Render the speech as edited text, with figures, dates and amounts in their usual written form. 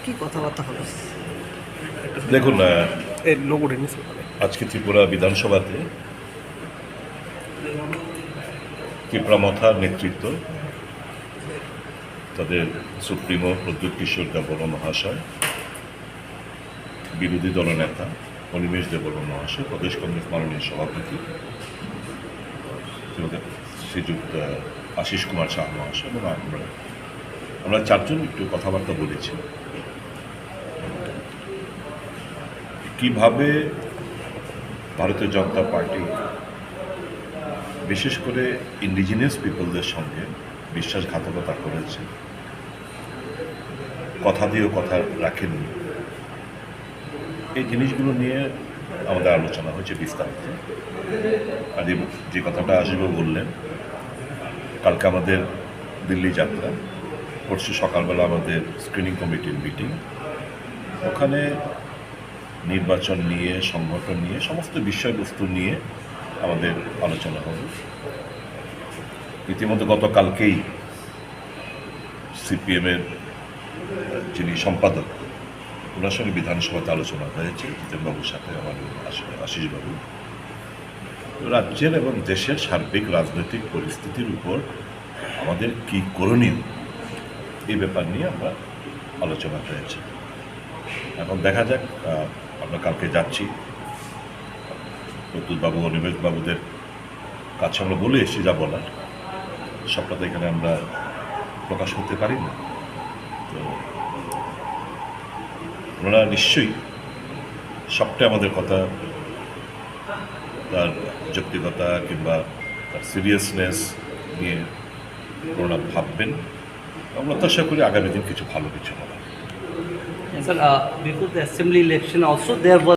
কি কথাবার্তা হলো? দেখুন, আজকে ত্রিপুরা বিধানসভাতে ত্রিপুরামথার নেতৃত্ব, তাদের সুপ্রিমো প্রদ্যুৎ কিশোর দেববর্মা মহাশয়, বিরোধী দলনেতা অনিমেষ দেববর্মা মহাশয়, প্রদেশ কংগ্রেস মাননীয় সভাপতি শ্রীযুক্ত আশিস কুমার শাহ মহাশয় এবং আমরা চারজন একটু কথাবার্তা বলেছি কিভাবে ভারতীয় জনতা পার্টি বিশেষ করে ইন্ডিজিনিয়াস পিপলদের সঙ্গে বিশ্বাসঘাতকতা করেছে, কথা দিয়েও কথা রাখেননি। এই জিনিসগুলো নিয়ে আমাদের আলোচনা হয়েছে বিস্তারিত। আর যে কথাটা আসবে বললেন, কালকে আমাদের দিল্লি যাত্রা, পরশু সকালবেলা আমাদের স্ক্রিনিং কমিটির মিটিং, ওখানে নির্বাচন নিয়ে, সংগঠন নিয়ে, সমস্ত বিষয়বস্তু নিয়ে আমাদের আলোচনা হবে। ইতিমধ্যে গতকালকেই সিপিএমের যিনি সম্পাদক, ওনার সঙ্গে বিধানসভাতে আলোচনা হয়েছে জিতেনবাবুর সাথে, আমার আশিসবাবু। রাজ্যের এবং দেশের সার্বিক রাজনৈতিক পরিস্থিতির উপর আমাদের কী করণীয়, এই ব্যাপার নিয়ে আমরা আলোচনা হয়েছে। এখন দেখা যাক, আমরা কালকে যাচ্ছি, প্রদ্যুৎবাবু, অনিমেষ বাবুদের কাছে আমরা বলে এসেছি যা বলার, সবটা তো এখানে আমরা প্রকাশ করতে পারি না। তো ওনারা নিশ্চয়ই সবটাই আমাদের কথা, তার যৌক্তিকতা কিংবা তার সিরিয়াসনেস নিয়ে ওনারা ভাববেন। আমরা তো আশা করি আগামী দিন কিছু ভালো কিছু হবে। Sir, before the assembly election also there was